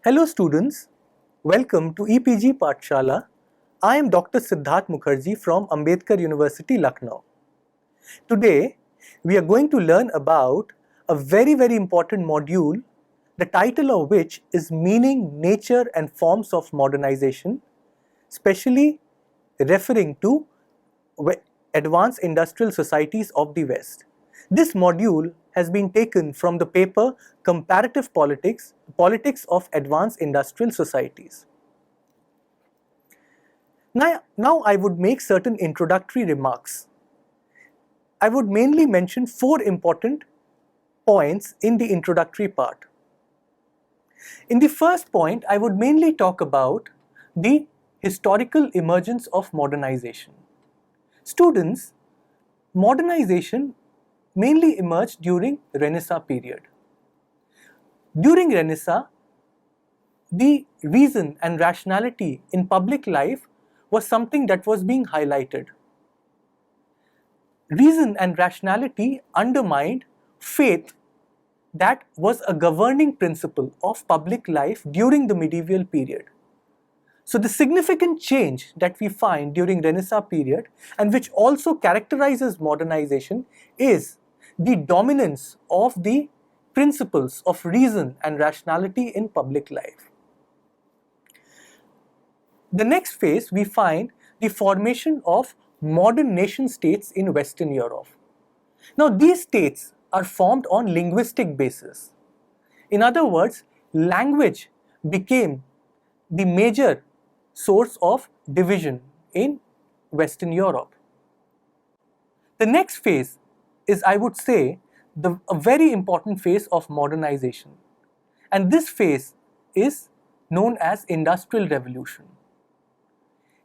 Hello students, welcome to EPG Pathshala. I am Dr. Siddharth Mukherjee from Ambedkar University, Lucknow. Today, we are going to learn about a very important module, the title of which is Meaning, Nature and Forms of Modernization, specially referring to advanced industrial societies of the West. This module has been taken from the paper Comparative Politics, Politics of Advanced Industrial Societies. Now I would make certain introductory remarks. I would mainly mention 4 important points in the introductory part. In the first point, I would mainly talk about the historical emergence of modernization. Students, modernization mainly emerged during Renaissance period. During Renaissance, the reason and rationality in public life was something that was being highlighted. Reason and rationality undermined faith that was a governing principle of public life during the medieval period. So the significant change that we find during Renaissance period and which also characterizes modernization is the dominance of the principles of reason and rationality in public life. The next phase, we find the formation of modern nation states in Western Europe. Now these states are formed on linguistic basis. In other words, language became the major source of division in Western Europe. The next phase is, I would say, a very important phase of modernization, and this phase is known as Industrial Revolution.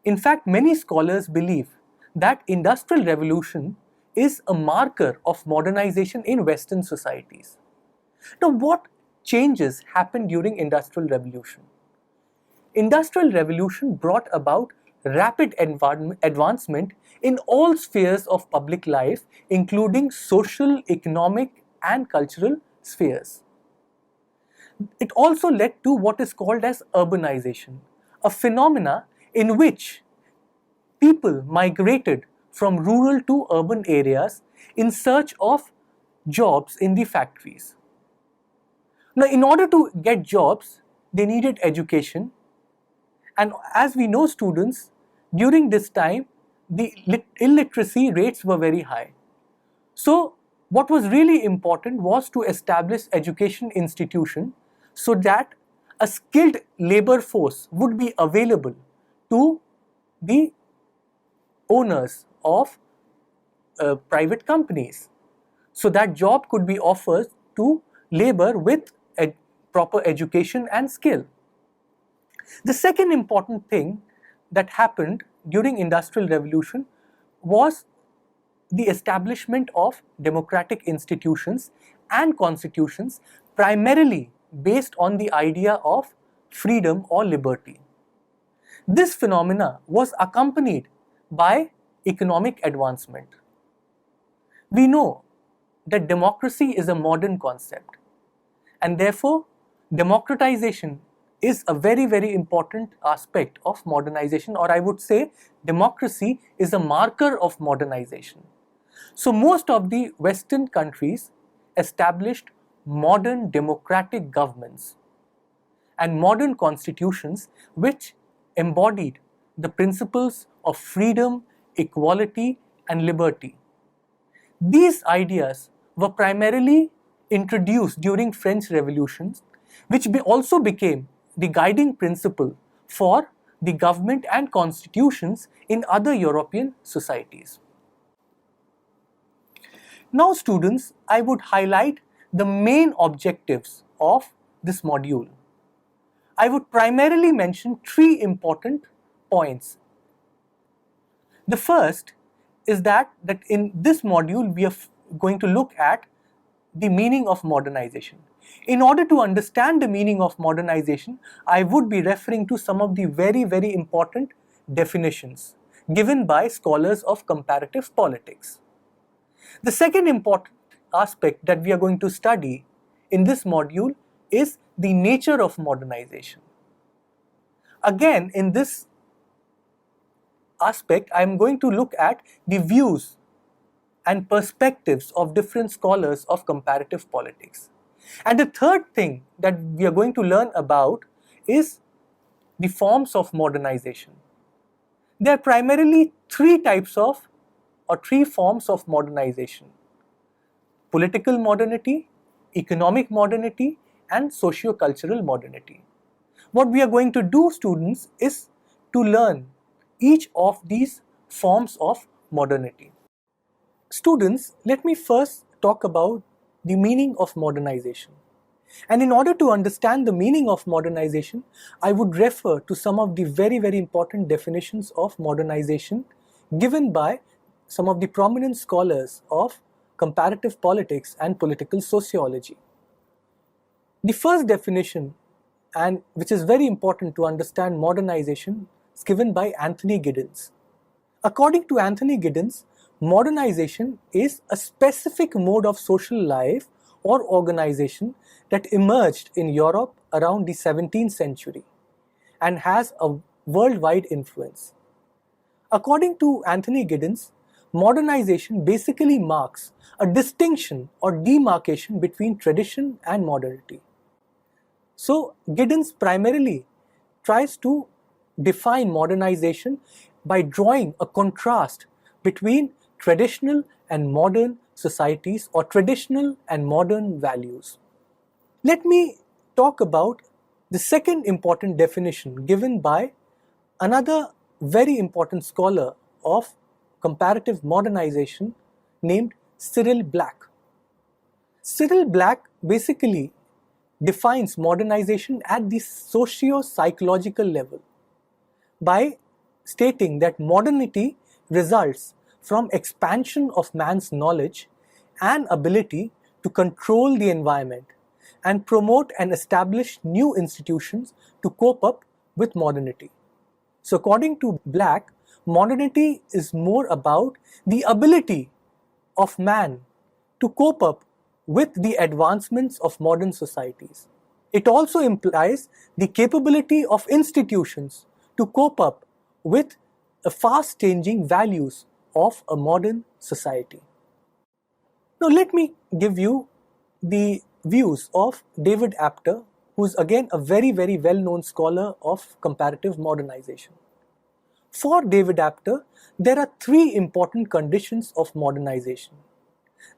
In fact, many scholars believe that Industrial Revolution is a marker of modernization in Western societies. Now, what changes happened during Industrial Revolution? Industrial Revolution brought about rapid advancement in all spheres of public life, including social, economic and cultural spheres. It also led to what is called as urbanization, a phenomena in which people migrated from rural to urban areas in search of jobs in the factories. Now, in order to get jobs, they needed education. And as we know, students, during this time, the illiteracy rates were very high. So, what was really important was to establish education institution so that a skilled labor force would be available to the owners of private companies, so that job could be offered to labor with a proper education and skill. The second important thing that happened during Industrial Revolution was the establishment of democratic institutions and constitutions, primarily based on the idea of freedom or liberty. This phenomena was accompanied by economic advancement. We know that democracy is a modern concept, and therefore democratization is a very important aspect of modernization, or I would say democracy is a marker of modernization. So most of the Western countries established modern democratic governments and modern constitutions which embodied the principles of freedom, equality and liberty. These ideas were primarily introduced during French revolutions, which also became the guiding principle for the government and constitutions in other European societies. Now students, I would highlight the main objectives of this module. I would primarily mention 3 important points. The first is that in this module we are going to look at the meaning of modernization. In order to understand the meaning of modernization, I would be referring to some of the very important definitions given by scholars of comparative politics. The second important aspect that we are going to study in this module is the nature of modernization. Again, in this aspect, I am going to look at the views and perspectives of different scholars of comparative politics. And the third thing that we are going to learn about is the forms of modernization. There are primarily three forms of modernization: political modernity, economic modernity, and socio-cultural modernity. What we are going to do, students, is to learn each of these forms of modernity. Students, let me first talk about the meaning of modernization. And in order to understand the meaning of modernization, I would refer to some of the very, very important definitions of modernization given by some of the prominent scholars of comparative politics and political sociology. The first definition, and which is very important to understand modernization, is given by Anthony Giddens. According to Anthony Giddens, modernization is a specific mode of social life or organization that emerged in Europe around the 17th century and has a worldwide influence. According to Anthony Giddens, modernization basically marks a distinction or demarcation between tradition and modernity. So, Giddens primarily tries to define modernization by drawing a contrast between traditional and modern societies or traditional and modern values. Let me talk about the second important definition given by another very important scholar of comparative modernization named Cyril Black. Cyril Black basically defines modernization at the socio-psychological level by stating that modernity results from expansion of man's knowledge and ability to control the environment and promote and establish new institutions to cope up with modernity. So according to Black, modernity is more about the ability of man to cope up with the advancements of modern societies. It also implies the capability of institutions to cope up with the fast changing values of a modern society. Now let me give you the views of David Apter, who is again a very, very well-known scholar of comparative modernization. For David Apter, there are three important conditions of modernization.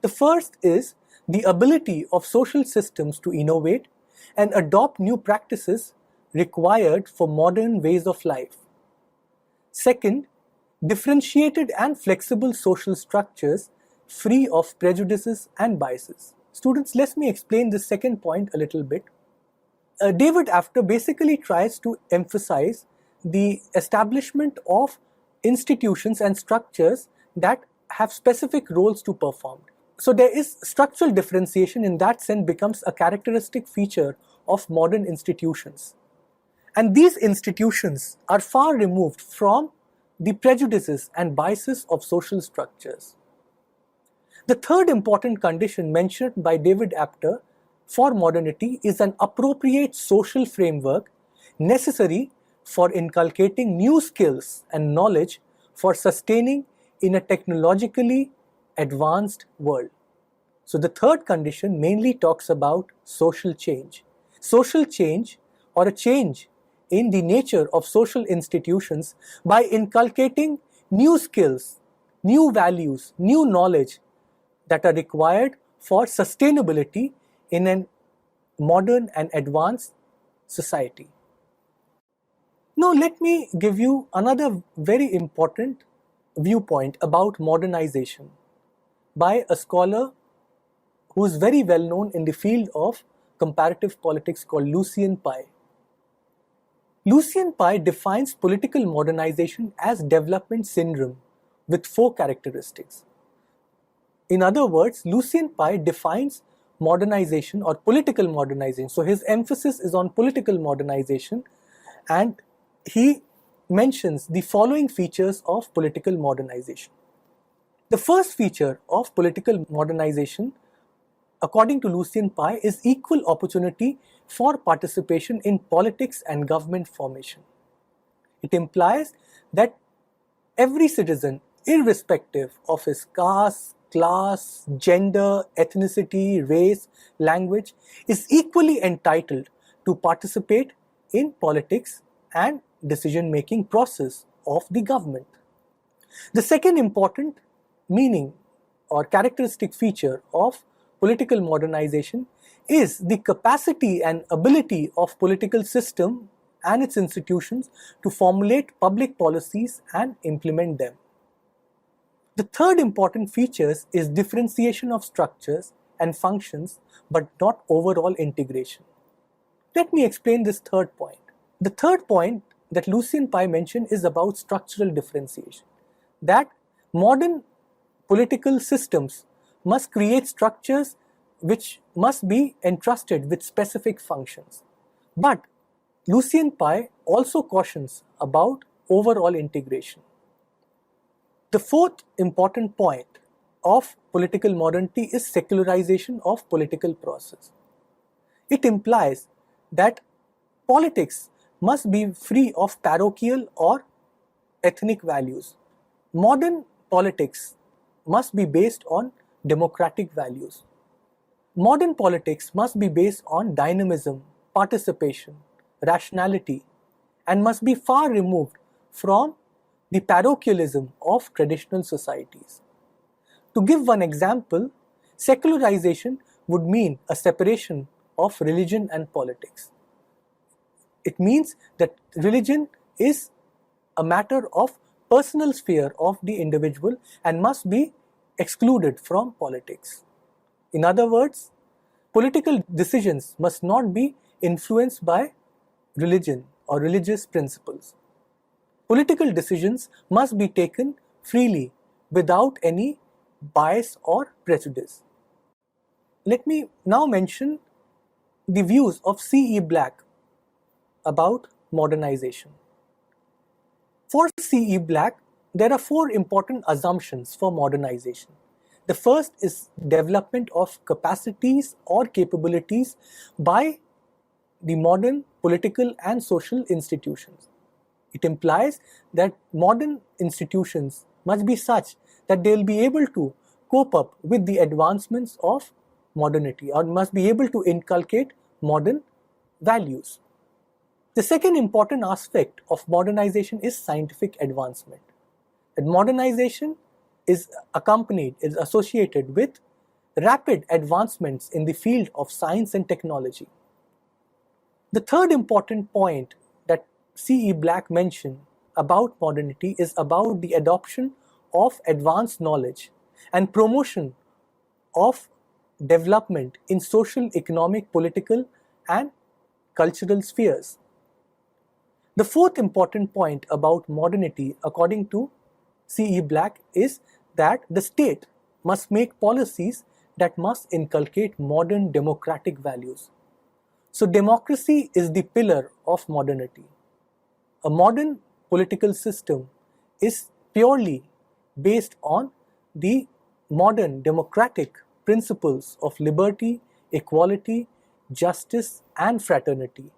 The first is the ability of social systems to innovate and adopt new practices required for modern ways of life. Second, differentiated and flexible social structures free of prejudices and biases. Students, let me explain this second point a little bit. David Apter basically tries to emphasize the establishment of institutions and structures that have specific roles to perform. So there is structural differentiation, in that sense becomes a characteristic feature of modern institutions. And these institutions are far removed from the prejudices and biases of social structures. The third important condition mentioned by David Apter for modernity is an appropriate social framework necessary for inculcating new skills and knowledge for sustaining in a technologically advanced world. So the third condition mainly talks about social change. Social change, or a change in the nature of social institutions, by inculcating new skills, new values, new knowledge that are required for sustainability in a modern and advanced society. Now let me give you another very important viewpoint about modernization by a scholar who is very well known in the field of comparative politics called Lucien Pai. Lucien Pai defines political modernization as development syndrome with 4 characteristics. In other words, Lucien Pai defines modernization or political modernization. So his emphasis is on political modernization, and he mentions the following features of political modernization. The first feature of political modernization according to Lucian Pye, is equal opportunity for participation in politics and government formation. It implies that every citizen, irrespective of his caste, class, gender, ethnicity, race, language, is equally entitled to participate in politics and decision-making process of the government. The second important meaning or characteristic feature of political modernization is the capacity and ability of political system and its institutions to formulate public policies and implement them. The third important feature is differentiation of structures and functions, but not overall integration. Let me explain this third point. The third point that Lucian Pye mentioned is about structural differentiation. That modern political systems must create structures which must be entrusted with specific functions. But Lucian Pye also cautions about overall integration. The fourth important point of political modernity is secularization of political process. It implies that politics must be free of parochial or ethnic values. Modern politics must be based on democratic values. Modern politics must be based on dynamism, participation, rationality, and must be far removed from the parochialism of traditional societies. To give one example, secularization would mean a separation of religion and politics. It means that religion is a matter of personal sphere of the individual and must be excluded from politics. In other words, political decisions must not be influenced by religion or religious principles. Political decisions must be taken freely without any bias or prejudice. Let me now mention the views of C.E. Black about modernization. For C.E. Black, there are four important assumptions for modernization. The first is development of capacities or capabilities by the modern political and social institutions. It implies that modern institutions must be such that they will be able to cope up with the advancements of modernity or must be able to inculcate modern values. The second important aspect of modernization is scientific advancement. And modernization is associated with rapid advancements in the field of science and technology. The third important point that C.E. Black mentioned about modernity is about the adoption of advanced knowledge and promotion of development in social, economic, political, and cultural spheres. The fourth important point about modernity, according to C.E. Black, is that the state must make policies that must inculcate modern democratic values. So democracy is the pillar of modernity. A modern political system is purely based on the modern democratic principles of liberty, equality, justice, and fraternity,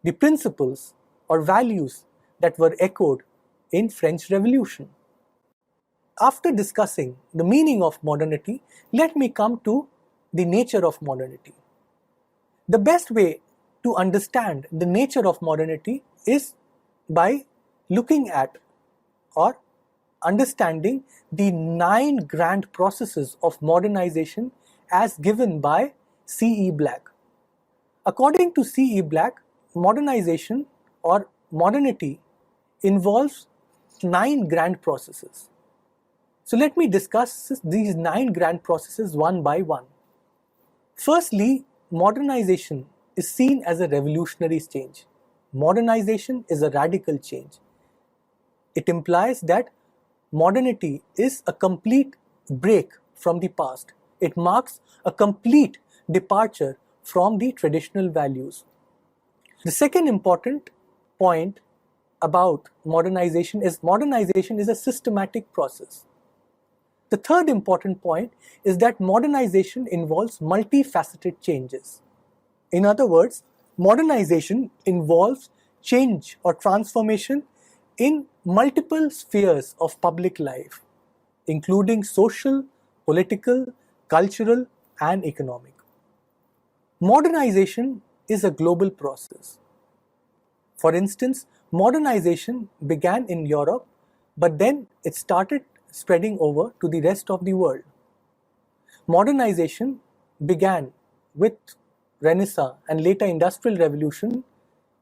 the principles or values that were echoed in French Revolution. After discussing the meaning of modernity, let me come to the nature of modernity. The best way to understand the nature of modernity is by looking at or understanding the 9 grand processes of modernization as given by C.E. Black. According to C.E. Black, modernization or modernity involves 9 grand processes. So let me discuss these 9 grand processes one by one. Firstly, modernization is seen as a revolutionary change. Modernization is a radical change. It implies that modernity is a complete break from the past. It marks a complete departure from the traditional values. The second important point about modernization is a systematic process. The third important point is that modernization involves multifaceted changes. In other words, modernization involves change or transformation in multiple spheres of public life, including social, political, cultural, and economic. Modernization is a global process. For instance, modernization began in Europe, but then it started spreading over to the rest of the world. Modernization began with Renaissance and later Industrial Revolution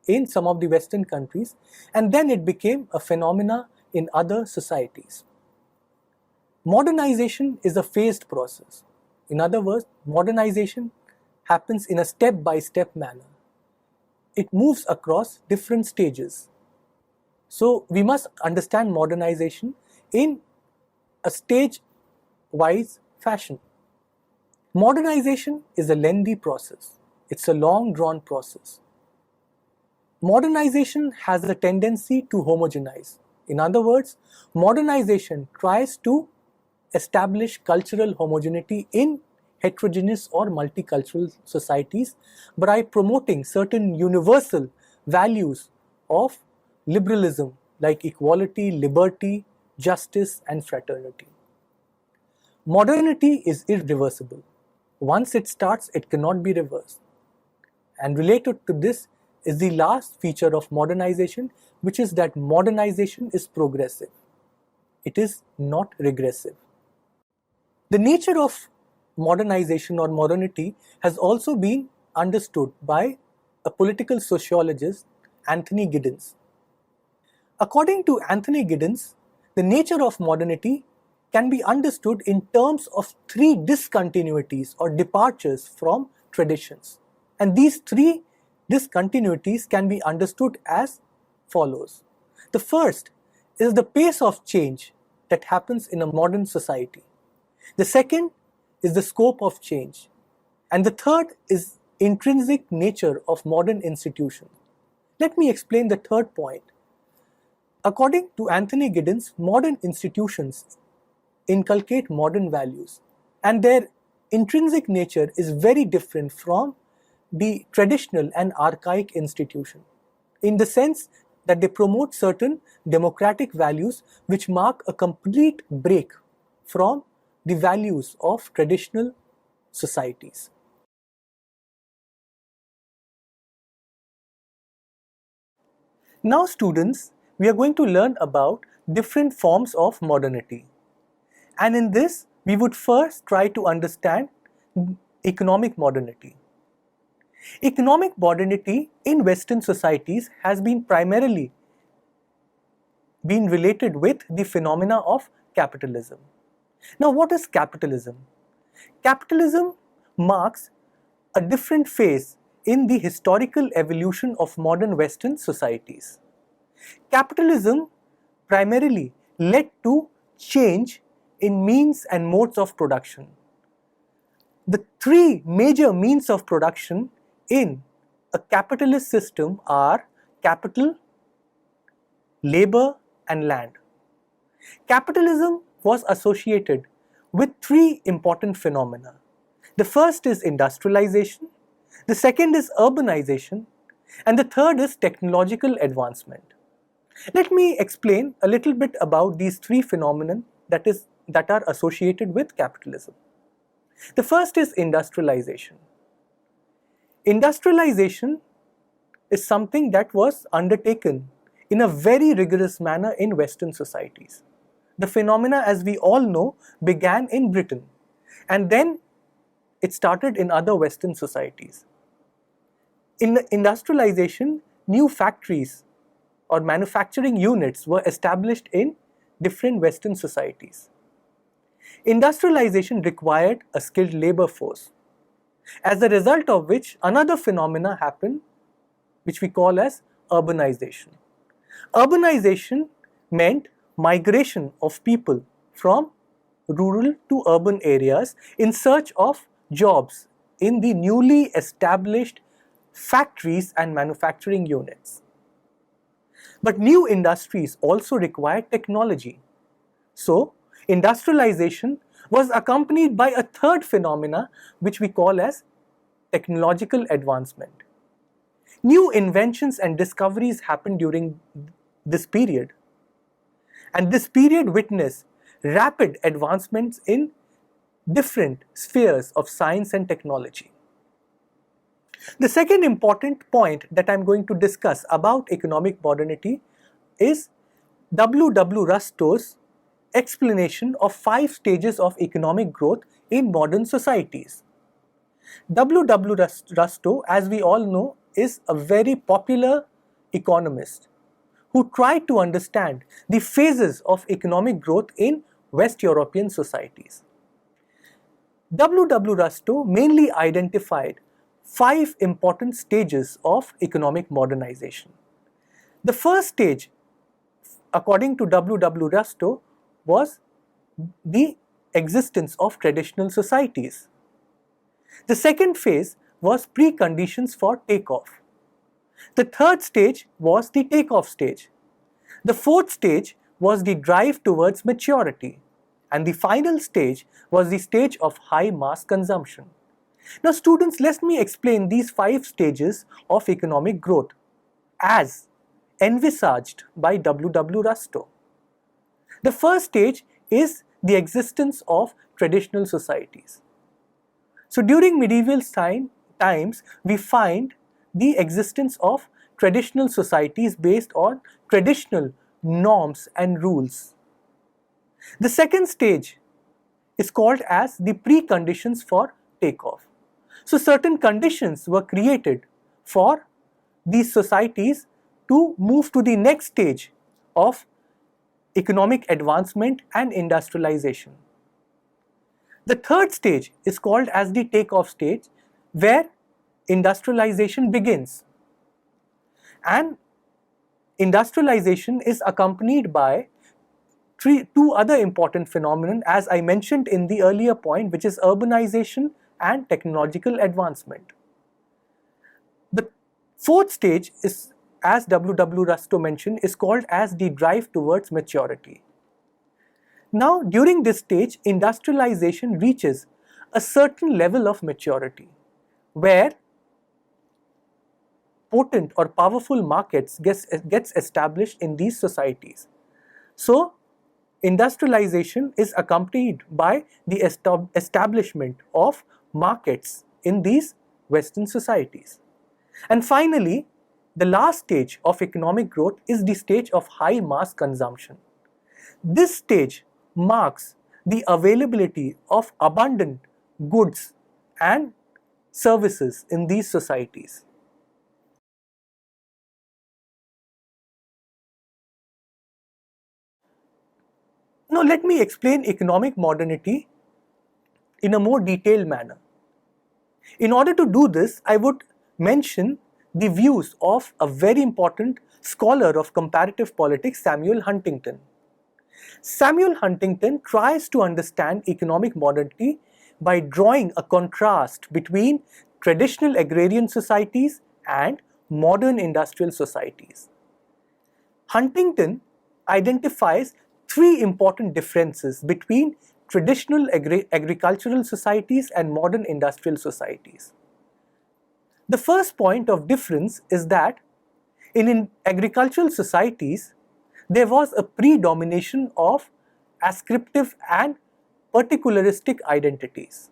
in some of the Western countries, and then it became a phenomena in other societies. Modernization is a phased process. In other words, modernization happens in a step-by-step manner. It moves across different stages. So we must understand modernization in a stage-wise fashion. Modernization is a lengthy process. It's a long-drawn process. Modernization has a tendency to homogenize. In other words, modernization tries to establish cultural homogeneity in heterogeneous or multicultural societies by promoting certain universal values of liberalism like equality, liberty, justice, and fraternity. Modernity is irreversible. Once it starts, it cannot be reversed. And related to this is the last feature of modernization, which is that modernization is progressive. It is not regressive. The nature of modernization or modernity has also been understood by a political sociologist, Anthony Giddens. According to Anthony Giddens, the nature of modernity can be understood in terms of three discontinuities or departures from traditions. And these three discontinuities can be understood as follows. The first is the pace of change that happens in a modern society. The second is the scope of change. And the third is intrinsic nature of modern institutions. Let me explain the third point. According to Anthony Giddens, modern institutions inculcate modern values, and their intrinsic nature is very different from the traditional and archaic institution, in the sense that they promote certain democratic values which mark a complete break from the values of traditional societies. Now students, we are going to learn about different forms of modernity. And in this, we would first try to understand economic modernity. Economic modernity in Western societies has been primarily related with the phenomena of capitalism. Now, what is capitalism? Capitalism marks a different phase in the historical evolution of modern Western societies. Capitalism primarily led to change in means and modes of production. The three major means of production in a capitalist system are capital, labor, and land. Capitalism was associated with three important phenomena. The first is industrialization, the second is urbanization, and the third is technological advancement. Let me explain a little bit about these three phenomena that are associated with capitalism. The first is industrialization. Industrialization is something that was undertaken in a very rigorous manner in Western societies. The phenomena, as we all know, began in Britain, and then it started in other Western societies. In industrialization, new factories or manufacturing units were established in different Western societies. Industrialization required a skilled labor force, as a result of which another phenomena happened, which we call as urbanization. Urbanization meant migration of people from rural to urban areas in search of jobs in the newly established factories and manufacturing units. But new industries also require technology. So, industrialization was accompanied by a third phenomena which we call as technological advancement. New inventions and discoveries happened during this period, and this period witnessed rapid advancements in different spheres of science and technology. The second important point that I'm going to discuss about economic modernity is W. Rustow's explanation of 5 stages of economic growth in modern societies. W. Rustow, as we all know, is a very popular economist who tried to understand the phases of economic growth in West European societies. W. Rustow mainly identified 5 important stages of economic modernization. The first stage, according to W. Rustow, was the existence of traditional societies. The second phase was preconditions for takeoff. The third stage was the takeoff stage. The fourth stage was the drive towards maturity. And the final stage was the stage of high mass consumption. Now students, let me explain these 5 stages of economic growth as envisaged by W. Rustow. The first stage is the existence of traditional societies. So during medieval times, we find the existence of traditional societies based on traditional norms and rules. The second stage is called as the preconditions for takeoff. So certain conditions were created for these societies to move to the next stage of economic advancement and industrialization. The third stage is called as the takeoff stage, where industrialization begins. And industrialization is accompanied by two other important phenomena, as I mentioned in the earlier point, which is urbanization and technological advancement. The fourth stage is, as W. Rustow mentioned, is called as the drive towards maturity. Now, during this stage, industrialization reaches a certain level of maturity, where potent or powerful markets gets established in these societies. So, industrialization is accompanied by the establishment of markets in these Western societies. And finally, the last stage of economic growth is the stage of high mass consumption. This stage marks the availability of abundant goods and services in these societies. Now let me explain economic modernity in a more detailed manner. In order to do this, I would mention the views of a very important scholar of comparative politics, Samuel Huntington. Samuel Huntington tries to understand economic modernity by drawing a contrast between traditional agrarian societies and modern industrial societies. Huntington identifies 3 important differences between traditional agricultural societies and modern industrial societies. The first point of difference is that in agricultural societies, there was a predomination of ascriptive and particularistic identities.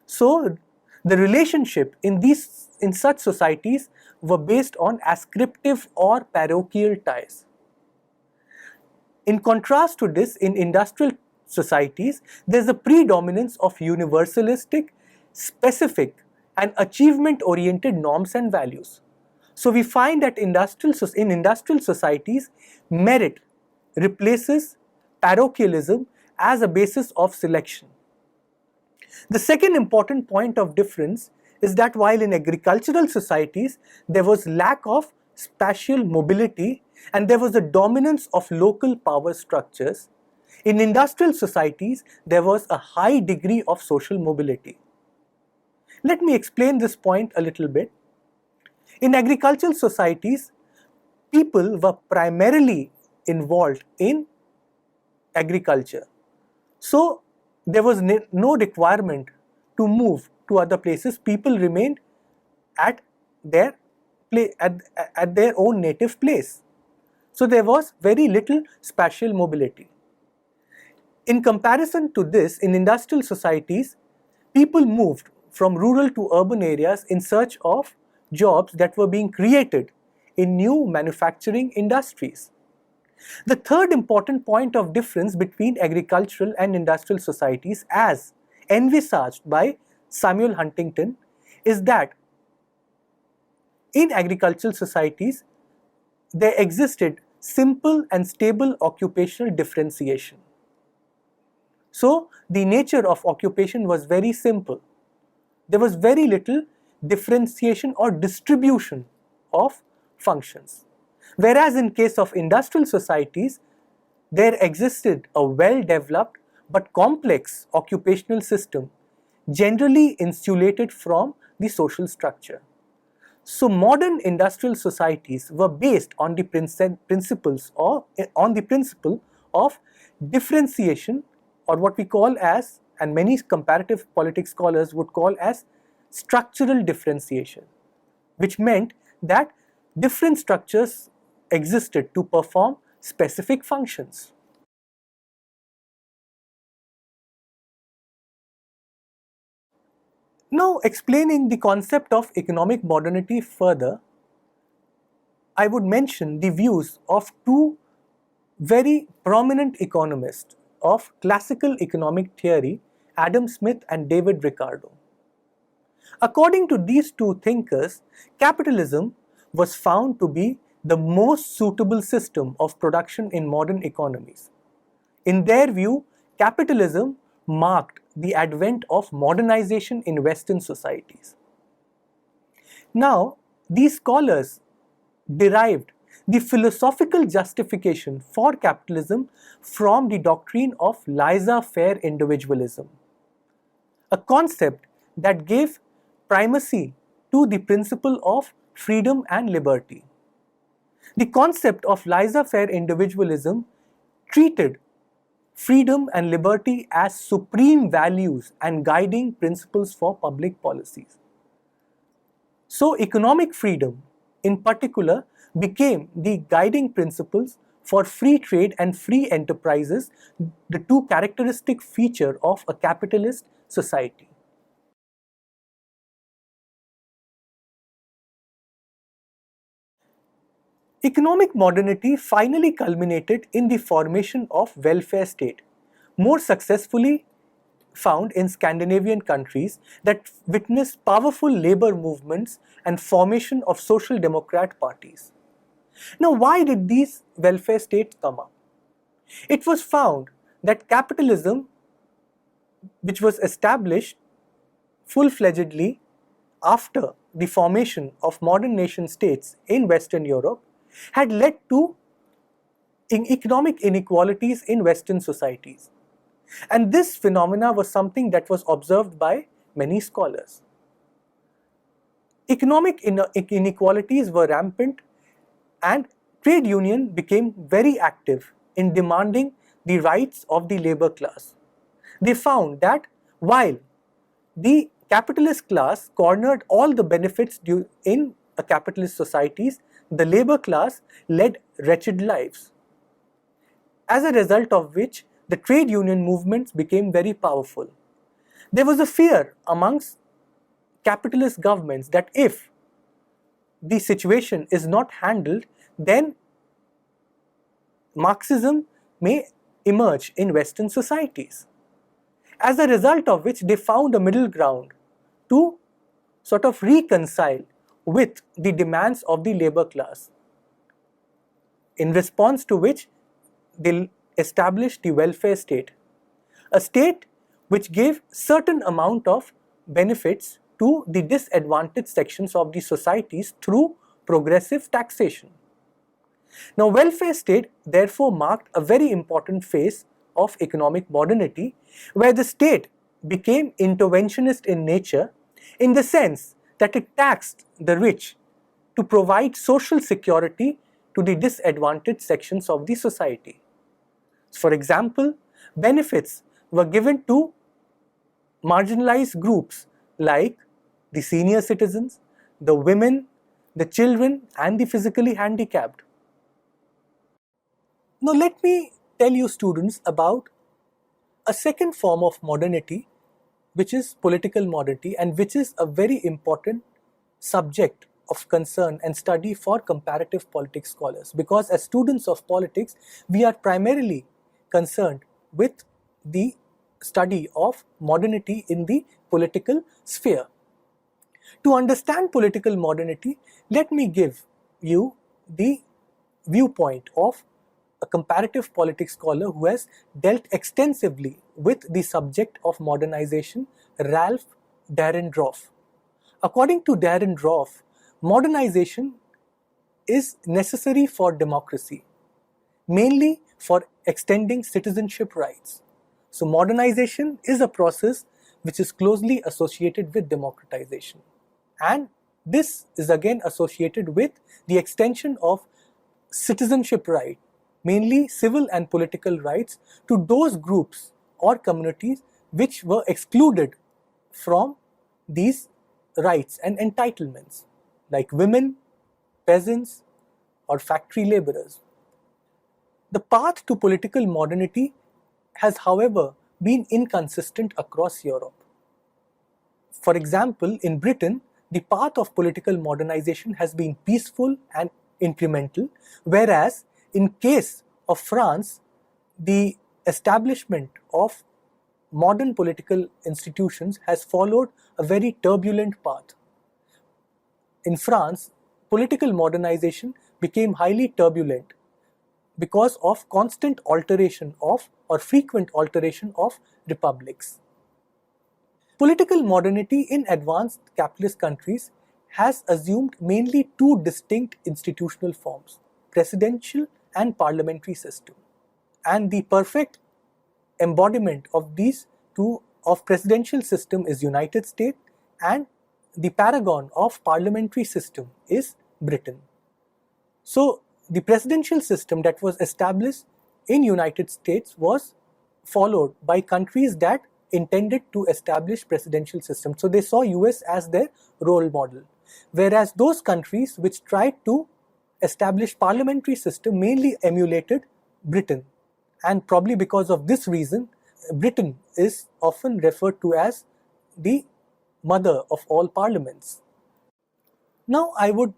So, the relationship in such societies were based on ascriptive or parochial ties. In contrast to this, in industrial societies, there is a predominance of universalistic, specific, and achievement-oriented norms and values. So we find that in industrial societies, merit replaces parochialism as a basis of selection. The second important point of difference is that while in agricultural societies, there was lack of spatial mobility and there was a dominance of local power structures, in industrial societies, there was a high degree of social mobility. Let me explain this point a little bit. In agricultural societies, people were primarily involved in agriculture. So there was no requirement to move to other places. People remained at their at their own native place. So there was very little spatial mobility. In comparison to this, in industrial societies, people moved from rural to urban areas in search of jobs that were being created in new manufacturing industries. The third important point of difference between agricultural and industrial societies, as envisaged by Samuel Huntington, is that in agricultural societies there existed simple and stable occupational differentiation. So the nature of occupation was very simple. There was very little differentiation or distribution of functions. Whereas in case of industrial societies, there existed a well-developed but complex occupational system, generally insulated from the social structure. So modern industrial societies were based on the principles or on the principle of differentiation, or what we call as, and many comparative politics scholars would call as, structural differentiation, which meant that different structures existed to perform specific functions. Now, explaining the concept of economic modernity further, I would mention the views of two very prominent economists of classical economic theory, Adam Smith and David Ricardo. According to these two thinkers, capitalism was found to be the most suitable system of production in modern economies. In their view, capitalism marked the advent of modernization in Western societies. Now, these scholars derived the philosophical justification for capitalism from the doctrine of laissez-faire individualism, a concept that gave primacy to the principle of freedom and liberty. The concept of laissez-faire individualism treated freedom and liberty as supreme values and guiding principles for public policies. So economic freedom in particular became the guiding principles for free trade and free enterprises, the two characteristic features of a capitalist society. Economic modernity finally culminated in the formation of welfare state, more successfully found in Scandinavian countries that witnessed powerful labor movements and formation of social democrat parties. Now, why did these welfare states come up? It was found that capitalism, which was established full-fledgedly after the formation of modern nation states in Western Europe, had led to economic inequalities in Western societies. And this phenomena was something that was observed by many scholars. Economic inequalities were rampant, and trade union became very active in demanding the rights of the labor class. They found that while the capitalist class cornered all the benefits in a capitalist societies, the labor class led wretched lives. As a result of which, the trade union movements became very powerful. There was a fear amongst capitalist governments that if the situation is not handled, then Marxism may emerge in Western societies. As a result of which, they found a middle ground to sort of reconcile with the demands of the labor class, in response to which they established the welfare state, a state which gave certain amount of benefits to the disadvantaged sections of the societies through progressive taxation. Now, welfare state therefore marked a very important phase of economic modernity, where the state became interventionist in nature, in the sense that it taxed the rich to provide social security to the disadvantaged sections of the society. For example, benefits were given to marginalized groups like the senior citizens, the women, the children, and the physically handicapped. Now, let me tell you, students, about a second form of modernity, which is political modernity, and which is a very important subject of concern and study for comparative politics scholars, because as students of politics we are primarily concerned with the study of modernity in the political sphere. To understand political modernity, let me give you the viewpoint of a comparative politics scholar who has dealt extensively with the subject of modernization, Ralph Dahrendorf. According to Dahrendorf, modernization is necessary for democracy, mainly for extending citizenship rights. So modernization is a process which is closely associated with democratization. And this is again associated with the extension of citizenship right, mainly civil and political rights, to those groups or communities which were excluded from these rights and entitlements, like women, peasants, or factory laborers. The path to political modernity has, however, been inconsistent across Europe. For example, in Britain, the path of political modernization has been peaceful and incremental, whereas in case of France, the establishment of modern political institutions has followed a very turbulent path. In France, political modernization became highly turbulent because of constant alteration of or frequent alteration of republics. Political modernity in advanced capitalist countries has assumed mainly two distinct institutional forms, presidential and parliamentary system. And the perfect embodiment of these two of presidential system is United States, and the paragon of parliamentary system is Britain. So the presidential system that was established in United States was followed by countries that intended to establish presidential system. So they saw US as their role model. Whereas those countries which tried to establish parliamentary system mainly emulated Britain. And probably because of this reason, Britain is often referred to as the mother of all parliaments. Now I would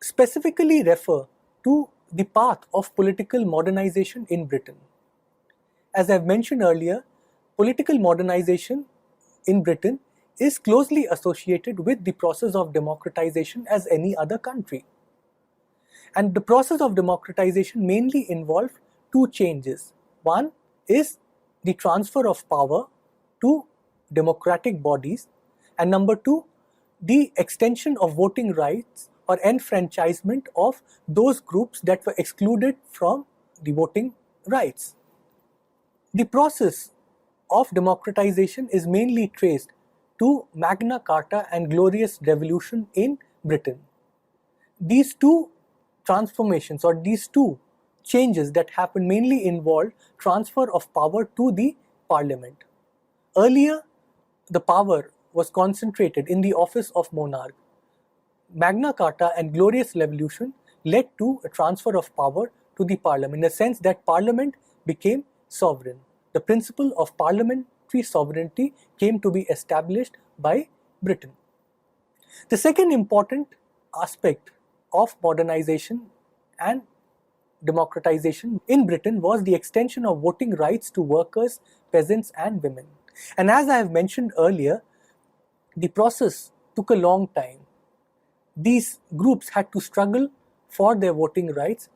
specifically refer to the path of political modernization in Britain. As I've mentioned earlier, political modernization in Britain is closely associated with the process of democratization as any other country. And the process of democratization mainly involved two changes. One is the transfer of power to democratic bodies, and number two, the extension of voting rights or enfranchisement of those groups that were excluded from the voting rights. The process of democratization is mainly traced to Magna Carta and Glorious Revolution in Britain. These two transformations or these two changes that happened mainly involved transfer of power to the parliament. Earlier, the power was concentrated in the office of monarch. Magna Carta and Glorious Revolution led to a transfer of power to the parliament, in the sense that parliament became sovereign. The principle of parliamentary sovereignty came to be established by Britain. The second important aspect of modernization and democratization in Britain was the extension of voting rights to workers, peasants, and women. And as I have mentioned earlier, the process took a long time. These groups had to struggle for their voting rights,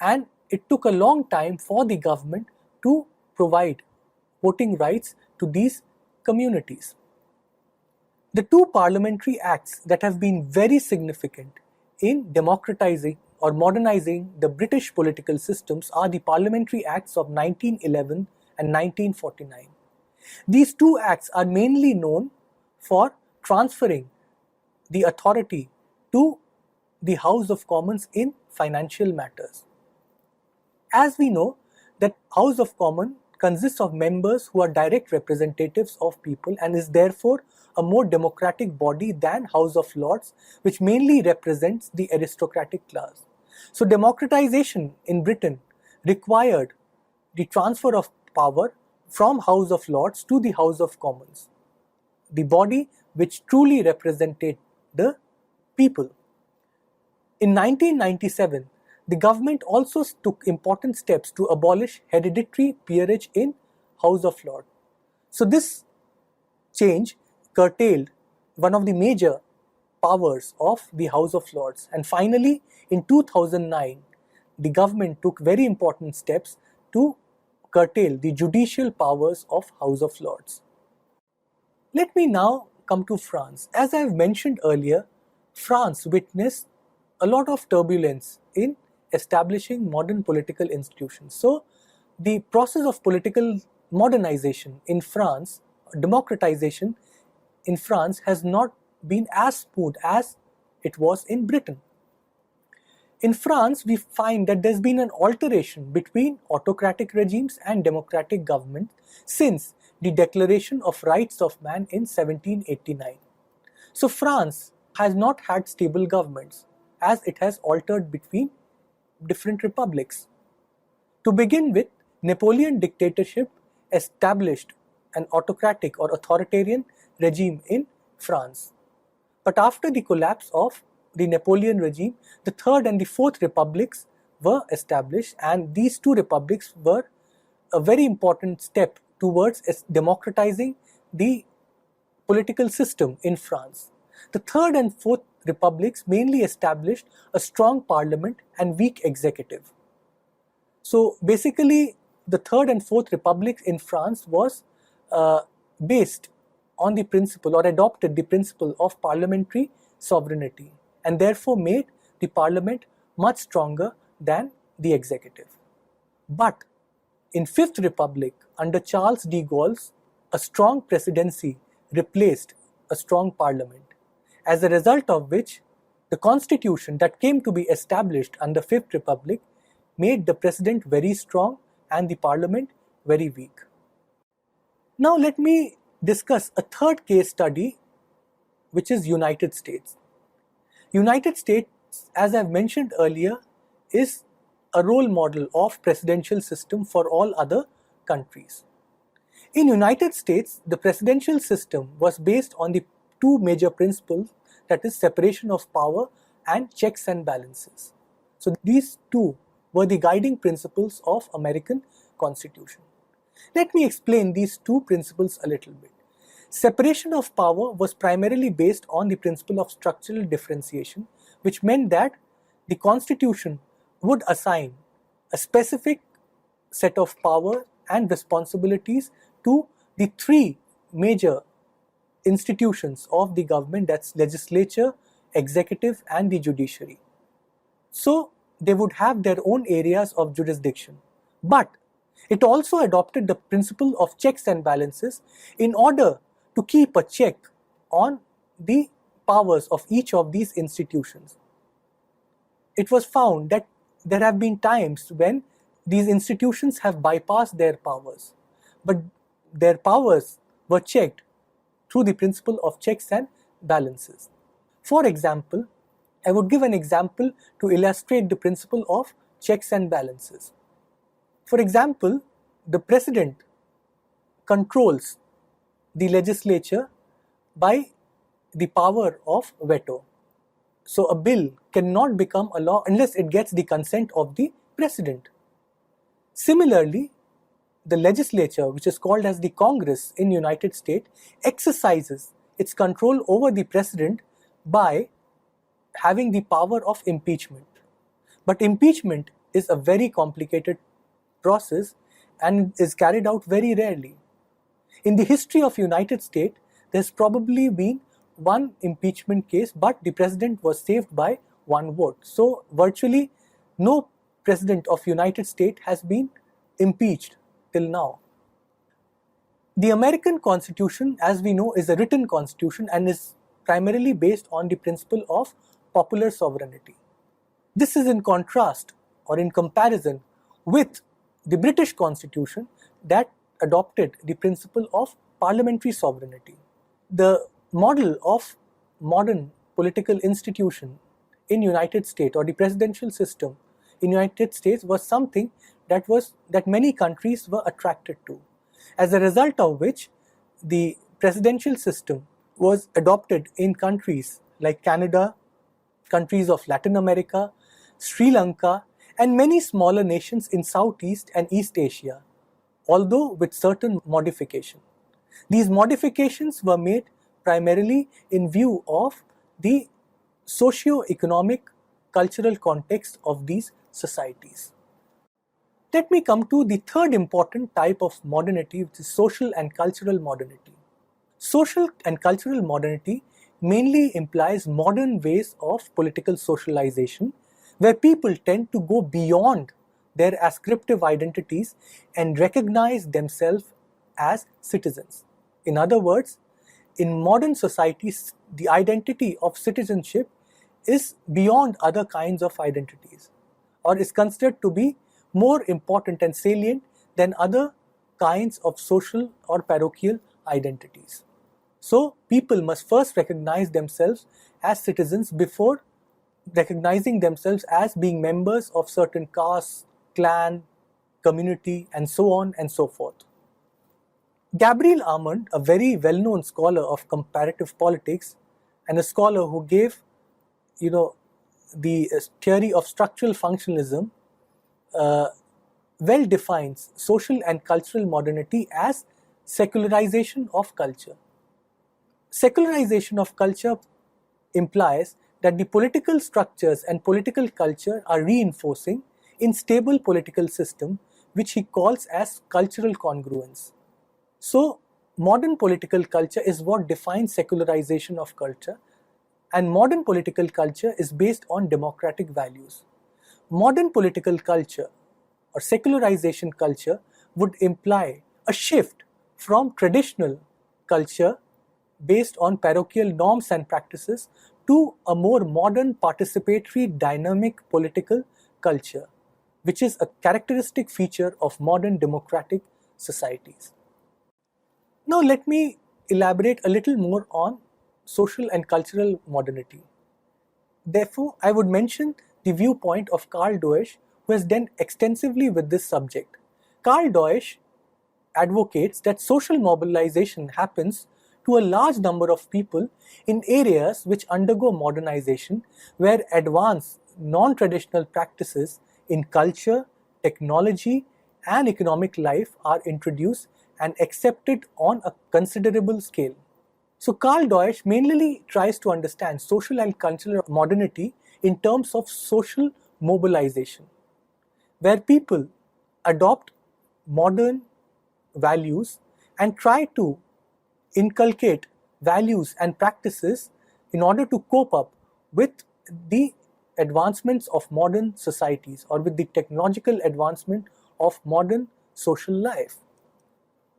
and it took a long time for the government to provide voting rights to these communities. The two parliamentary acts that have been very significant in democratizing or modernizing the British political systems are the Parliamentary Acts of 1911 and 1949. These two acts are mainly known for transferring the authority to the House of Commons in financial matters. As we know that House of Commons consists of members who are direct representatives of people and is therefore a more democratic body than House of Lords, which mainly represents the aristocratic class. So democratization in Britain required the transfer of power from House of Lords to the House of Commons, the body which truly represented the people. In 1997, the government also took important steps to abolish hereditary peerage in House of Lords. So this change curtailed one of the major powers of the House of Lords. And finally, in 2009, the government took very important steps to curtail the judicial powers of House of Lords. Let me now come to France. As I have mentioned earlier, France witnessed a lot of turbulence in establishing modern political institutions. So the process of political modernization in France, democratization in France, has not been as smooth as it was in Britain. In France, we find that there's been an alteration between autocratic regimes and democratic government since the Declaration of Rights of Man in 1789. So France has not had stable governments as it has altered between different republics. To begin with, Napoleon dictatorship established an autocratic or authoritarian regime in France. But after the collapse of the Napoleon regime, the Third and the Fourth Republics were established, and these two republics were a very important step towards democratizing the political system in France. The Third and Fourth Republics mainly established a strong parliament and weak executive. So basically, the Third and Fourth Republics in France was based on the principle or adopted the principle of parliamentary sovereignty and therefore made the parliament much stronger than the executive. But in Fifth Republic, under Charles de Gaulle's, a strong presidency replaced a strong parliament, as a result of which the constitution that came to be established under Fifth Republic made the president very strong and the parliament very weak. Now let me discuss a third case study, which is United States. United States, as I've mentioned earlier, is a role model of presidential system for all other countries. In United States, the presidential system was based on the two major principles, that is separation of power and checks and balances. So these two were the guiding principles of American Constitution. Let me explain these two principles a little bit. Separation of power was primarily based on the principle of structural differentiation, which meant that the Constitution would assign a specific set of power and responsibilities to the three major institutions of the government, that's legislature, executive and the judiciary. So they would have their own areas of jurisdiction. But it also adopted the principle of checks and balances in order to keep a check on the powers of each of these institutions. It was found that there have been times when these institutions have bypassed their powers, but their powers were checked through the principle of checks and balances. For example, I would give an example to illustrate the principle of checks and balances. For example, the president controls the legislature by the power of veto. So a bill cannot become a law unless it gets the consent of the president. Similarly, the legislature, which is called as the Congress in United States, exercises its control over the president by having the power of impeachment. But impeachment is a very complicated process and is carried out very rarely. In the history of United States, there's probably been one impeachment case, but the president was saved by one vote. So virtually no president of United States has been impeached till now. The American Constitution, as we know, is a written constitution and is primarily based on the principle of popular sovereignty. This is in contrast or in comparison with the British Constitution, that adopted the principle of parliamentary sovereignty. The model of modern political institution in United States, or the presidential system in United States, was something that many countries were attracted to, as a result of which the presidential system was adopted in countries like Canada, countries of Latin America, Sri Lanka, and many smaller nations in Southeast and East Asia, although with certain modification. These modifications were made primarily in view of the socio-economic cultural context of these societies. Let me come to the third important type of modernity, which is social and cultural modernity. Social and cultural modernity mainly implies modern ways of political socialization, where people tend to go beyond their ascriptive identities and recognize themselves as citizens. In other words, in modern societies, the identity of citizenship is beyond other kinds of identities, or is considered to be more important and salient than other kinds of social or parochial identities. So, people must first recognize themselves as citizens before recognizing themselves as being members of certain caste, clan, community, and so on and so forth. Gabriel Armand, a very well-known scholar of comparative politics and a scholar who gave, the theory of structural functionalism, well defines social and cultural modernity as secularization of culture. Secularization of culture implies that the political structures and political culture are reinforcing in stable political system, which he calls as cultural congruence. So, modern political culture is what defines secularization of culture, and modern political culture is based on democratic values. Modern political culture or secularization culture would imply a shift from traditional culture based on parochial norms and practices to a more modern, participatory, dynamic political culture, which is a characteristic feature of modern democratic societies. Now, let me elaborate a little more on social and cultural modernity. Therefore, I would mention the viewpoint of Karl Deutsch, who has done extensively with this subject. Karl Deutsch advocates that social mobilization happens to a large number of people in areas which undergo modernization, where advanced non-traditional practices in culture, technology, and economic life are introduced and accepted on a considerable scale. So Karl Deutsch mainly tries to understand social and cultural modernity in terms of social mobilization, where people adopt modern values and try to inculcate values and practices in order to cope up with the advancements of modern societies, or with the technological advancement of modern social life.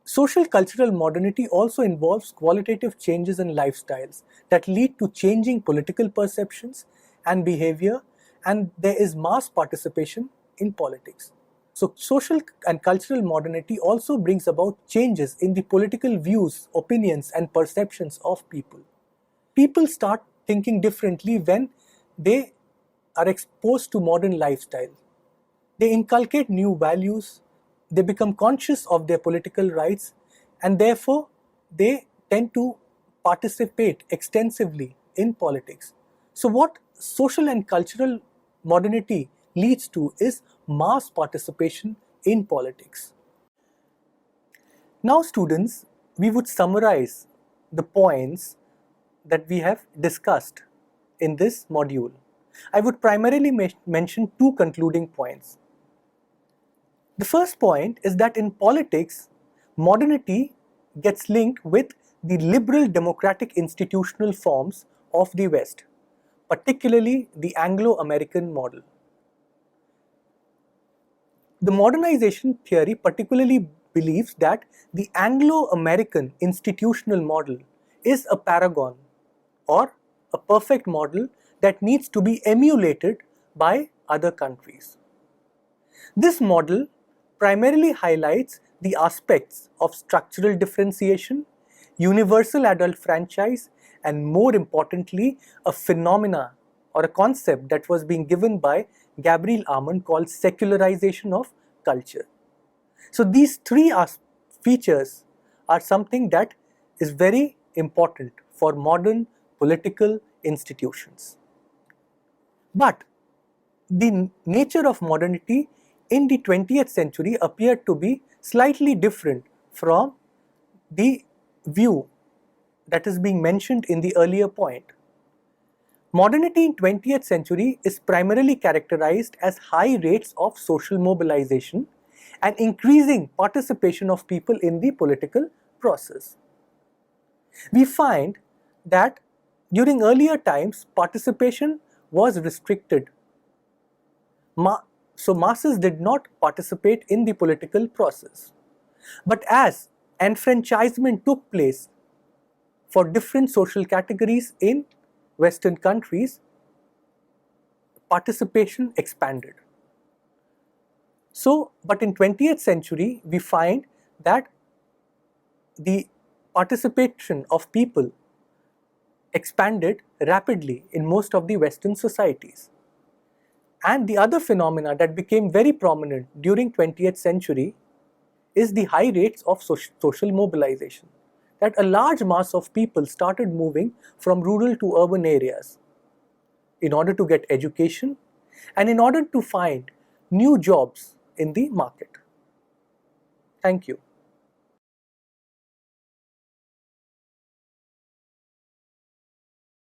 Social cultural modernity also involves qualitative changes in lifestyles that lead to changing political perceptions and behavior, and there is mass participation in politics. So social and cultural modernity also brings about changes in the political views, opinions, and perceptions of people. People start thinking differently when they are exposed to modern lifestyle. They inculcate new values, they become conscious of their political rights, and therefore they tend to participate extensively in politics. So what social and cultural modernity leads to is mass participation in politics. Now students, we would summarize the points that we have discussed in this module. I would primarily mention two concluding points. The first point is that in politics, modernity gets linked with the liberal democratic institutional forms of the West, particularly the Anglo-American model. The modernization theory particularly believes that the Anglo-American institutional model is a paragon or a perfect model that needs to be emulated by other countries. This model primarily highlights the aspects of structural differentiation, universal adult franchise, and more importantly, a phenomena or a concept that was being given by Gabriel Armand called secularization of culture. So these three features are something that is very important for modern political institutions. But the nature of modernity in the 20th century appeared to be slightly different from the view that is being mentioned in the earlier point. Modernity in 20th century is primarily characterized as high rates of social mobilization and increasing participation of people in the political process. We find that during earlier times, participation was restricted. So masses did not participate in the political process. But as enfranchisement took place for different social categories in Western countries, participation expanded. So, but in 20th century, we find that the participation of people expanded rapidly in most of the Western societies. And the other phenomena that became very prominent during 20th century is the high rates of social mobilization. That a large mass of people started moving from rural to urban areas in order to get education and in order to find new jobs in the market. Thank you.